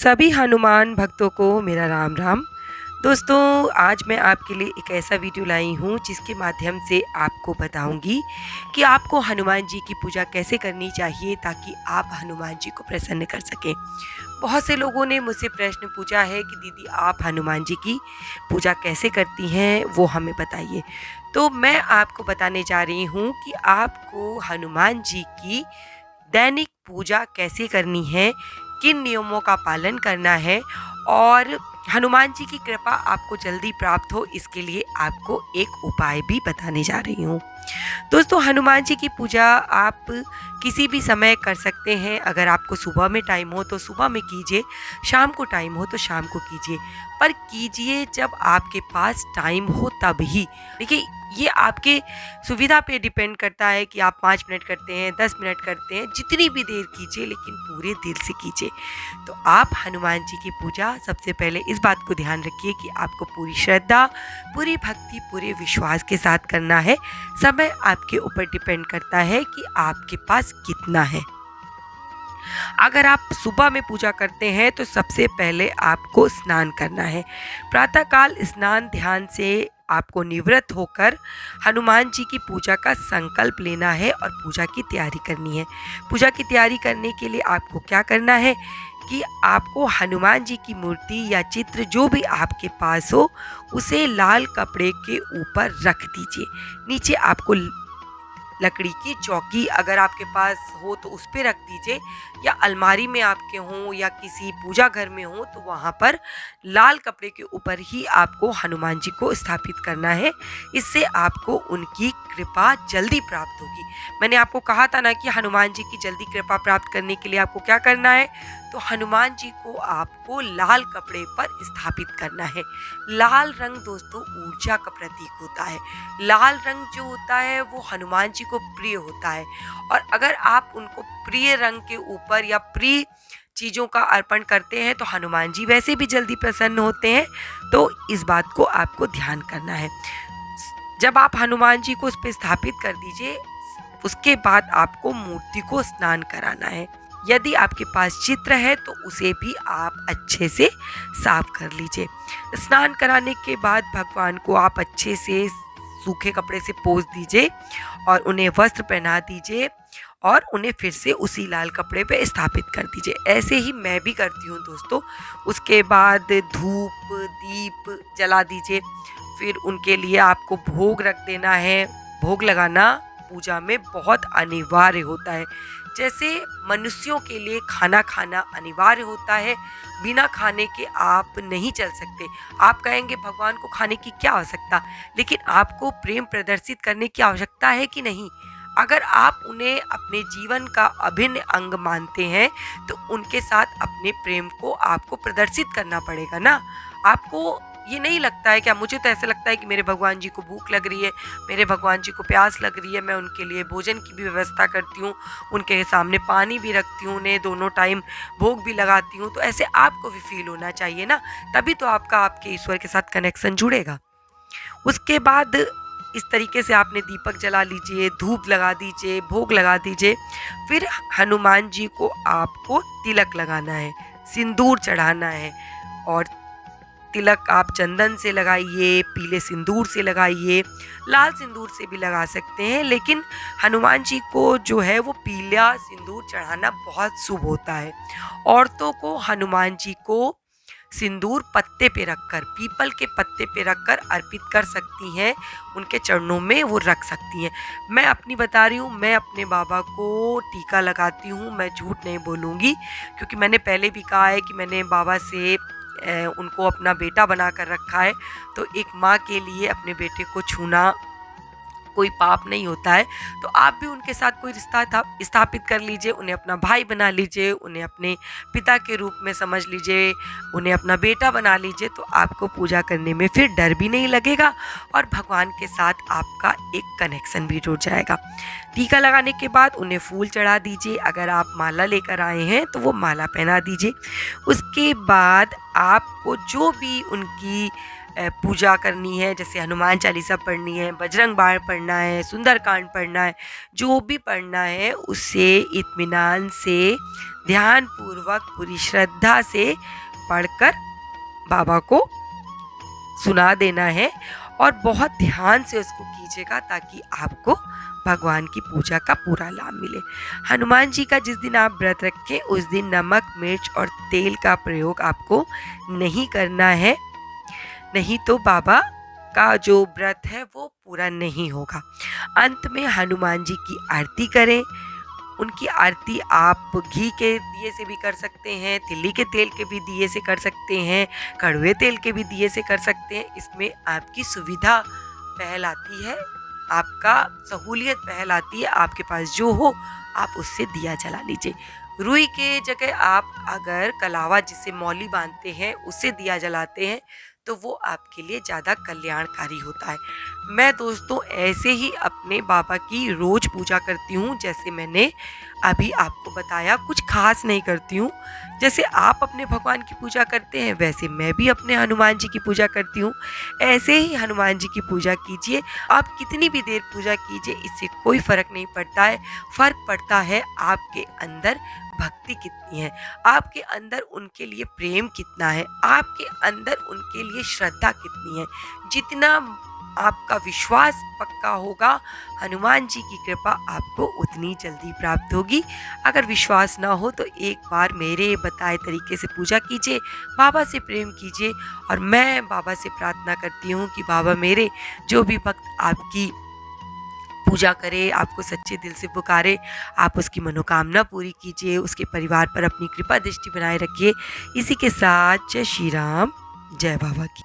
सभी हनुमान भक्तों को मेरा राम राम। दोस्तों, आज मैं आपके लिए एक ऐसा वीडियो लाई हूँ जिसके माध्यम से आपको बताऊंगी कि आपको हनुमान जी की पूजा कैसे करनी चाहिए ताकि आप हनुमान जी को प्रसन्न कर सकें। बहुत से लोगों ने मुझसे प्रश्न पूछा है कि दीदी आप हनुमान जी की पूजा कैसे करती हैं, वो हमें बताइए। तो मैं आपको बताने जा रही हूँ कि आपको हनुमान जी की दैनिक पूजा कैसे करनी है, किन नियमों का पालन करना है और हनुमान जी की कृपा आपको जल्दी प्राप्त हो, इसके लिए आपको एक उपाय भी बताने जा रही हूँ। दोस्तों, हनुमान जी की पूजा आप किसी भी समय कर सकते हैं। अगर आपको सुबह में टाइम हो तो सुबह में कीजिए, शाम को टाइम हो तो शाम को कीजिए, पर कीजिए जब आपके पास टाइम हो तब ही। देखिए, ये आपके सुविधा पे डिपेंड करता है कि आप 5 मिनट करते हैं, 10 मिनट करते हैं, जितनी भी देर कीजिए, लेकिन पूरे दिल से कीजिए। तो आप हनुमान जी की पूजा सबसे पहले इस बात को ध्यान रखिए कि आपको पूरी श्रद्धा, पूरी भक्ति, पूरे विश्वास के साथ करना है। समय आपके ऊपर डिपेंड करता है कि आपके पास कितना है। अगर आप सुबह में पूजा करते हैं तो सबसे पहले आपको स्नान करना है। प्रातःकाल स्नान ध्यान से आपको निवृत्त होकर हनुमान जी की पूजा का संकल्प लेना है और पूजा की तैयारी करनी है। पूजा की तैयारी करने के लिए आपको क्या करना है कि आपको हनुमान जी की मूर्ति या चित्र जो भी आपके पास हो उसे लाल कपड़े के ऊपर रख दीजिए। नीचे आपको लकड़ी की चौकी अगर आपके पास हो तो उस पे रख दीजिए, या अलमारी में आपके हों या किसी पूजा घर में हो तो वहाँ पर लाल कपड़े के ऊपर ही आपको हनुमान जी को स्थापित करना है। इससे आपको उनकी कृपा जल्दी प्राप्त होगी। मैंने आपको कहा था ना कि हनुमान जी की जल्दी कृपा प्राप्त करने के लिए आपको क्या करना है, तो हनुमान जी को आपको लाल कपड़े पर स्थापित करना है। लाल रंग दोस्तों ऊर्जा का प्रतीक होता है। लाल रंग जो होता है वो हनुमान जी को प्रिय होता है, और अगर आप उनको प्रिय रंग के ऊपर या प्रिय चीज़ों का अर्पण करते हैं तो हनुमान जी वैसे भी जल्दी प्रसन्न होते हैं। तो इस बात को आपको ध्यान करना है। जब आप हनुमान जी को उस पर स्थापित कर दीजिए, उसके बाद आपको मूर्ति को स्नान कराना है। यदि आपके पास चित्र है तो उसे भी आप अच्छे से साफ कर लीजिए। स्नान कराने के बाद भगवान को आप अच्छे से सूखे कपड़े से पोंछ दीजिए और उन्हें वस्त्र पहना दीजिए और उन्हें फिर से उसी लाल कपड़े पे स्थापित कर दीजिए। ऐसे ही मैं भी करती हूँ दोस्तों। उसके बाद धूप दीप जला दीजिए। फिर उनके लिए आपको भोग रख देना है। भोग लगाना पूजा में बहुत अनिवार्य होता है। जैसे मनुष्यों के लिए खाना खाना अनिवार्य होता है, बिना खाने के आप नहीं चल सकते। आप कहेंगे भगवान को खाने की क्या आवश्यकता, लेकिन आपको प्रेम प्रदर्शित करने की आवश्यकता है कि नहीं। अगर आप उन्हें अपने जीवन का अभिन्न अंग मानते हैं तो उनके साथ अपने प्रेम को आपको प्रदर्शित करना पड़ेगा ना। आपको ये नहीं लगता है क्या? मुझे तो ऐसा लगता है कि मेरे भगवान जी को भूख लग रही है, मेरे भगवान जी को प्यास लग रही है, मैं उनके लिए भोजन की भी व्यवस्था करती हूँ, उनके सामने पानी भी रखती हूँ, उन्हें दोनों टाइम भोग भी लगाती हूँ। तो ऐसे आपको भी फील होना चाहिए ना, तभी तो आपका आपके ईश्वर के साथ कनेक्शन जुड़ेगा। उसके बाद इस तरीके से आपने दीपक जला लीजिए, धूप लगा दीजिए, भोग लगा दीजिए। फिर हनुमान जी को आपको तिलक लगाना है, सिंदूर चढ़ाना है। और तिलक आप चंदन से लगाइए, पीले सिंदूर से लगाइए, लाल सिंदूर से भी लगा सकते हैं, लेकिन हनुमान जी को जो है वो पीला सिंदूर चढ़ाना बहुत शुभ होता है। औरतों को हनुमान जी को सिंदूर पत्ते पे रखकर, पीपल के पत्ते पे रखकर अर्पित कर सकती हैं, उनके चरणों में वो रख सकती हैं। मैं अपनी बता रही हूँ, मैं अपने बाबा को टीका लगाती हूँ, मैं झूठ नहीं बोलूँगी, क्योंकि मैंने पहले भी कहा है कि मैंने बाबा से उनको अपना बेटा बना कर रखा है। तो एक माँ के लिए अपने बेटे को छूना कोई पाप नहीं होता है। तो आप भी उनके साथ कोई रिश्ता स्थापित कर लीजिए, उन्हें अपना भाई बना लीजिए, उन्हें अपने पिता के रूप में समझ लीजिए, उन्हें अपना बेटा बना लीजिए। तो आपको पूजा करने में फिर डर भी नहीं लगेगा और भगवान के साथ आपका एक कनेक्शन भी जुड़ जाएगा। टीका लगाने के बाद उन्हें फूल चढ़ा दीजिए। अगर आप माला लेकर आए हैं तो वो माला पहना दीजिए। उसके बाद आपको जो भी उनकी पूजा करनी है, जैसे हनुमान चालीसा पढ़नी है, बजरंग बाण पढ़ना है, सुंदरकांड पढ़ना है, जो भी पढ़ना है उसे इत्मीनान से, ध्यानपूर्वक, पूरी श्रद्धा से पढ़कर बाबा को सुना देना है और बहुत ध्यान से उसको कीजिएगा ताकि आपको भगवान की पूजा का पूरा लाभ मिले। हनुमान जी का जिस दिन आप व्रत रखें उस दिन नमक, मिर्च और तेल का प्रयोग आपको नहीं करना है, नहीं तो बाबा का जो व्रत है वो पूरा नहीं होगा। अंत में हनुमान जी की आरती करें। उनकी आरती आप घी के दिए से भी कर सकते हैं, तिल्ली के तेल के भी दिए से कर सकते हैं, कड़वे तेल के भी दिए से कर सकते हैं। इसमें आपकी सुविधा पहल आती है, आपका सहूलियत पहल आती है। आपके पास जो हो आप उससे दिया जला लीजिए। रुई के जगह आप अगर कलावा जिसे मौली बांधते हैं उससे दिया जलाते हैं तो वो आपके लिए ज़्यादा कल्याणकारी होता है। मैं दोस्तों ऐसे ही अपने बाबा की रोज़ पूजा करती हूँ, जैसे मैंने अभी आपको बताया, कुछ खास नहीं करती हूँ। जैसे आप अपने भगवान की पूजा करते हैं वैसे मैं भी अपने हनुमान जी की पूजा करती हूँ। ऐसे ही हनुमान जी की पूजा कीजिए। आप कितनी भी देर पूजा कीजिए, इससे कोई फ़र्क नहीं पड़ता है। फ़र्क पड़ता है आपके अंदर भक्ति कितनी है, आपके अंदर उनके लिए प्रेम कितना है, आपके अंदर उनके लिए श्रद्धा कितनी है। जितना आपका विश्वास पक्का होगा, हनुमान जी की कृपा आपको उतनी जल्दी प्राप्त होगी। अगर विश्वास ना हो तो एक बार मेरे बताए तरीके से पूजा कीजिए, बाबा से प्रेम कीजिए और मैं बाबा से प्रार्थना करती हूँ कि बाबा मेरे जो भी भक्त आपकी पूजा करे, आपको सच्चे दिल से पुकारे, आप उसकी मनोकामना पूरी कीजिए, उसके परिवार पर अपनी कृपा दृष्टि बनाए रखिए। इसी के साथ जय श्री राम, जय बाबा की।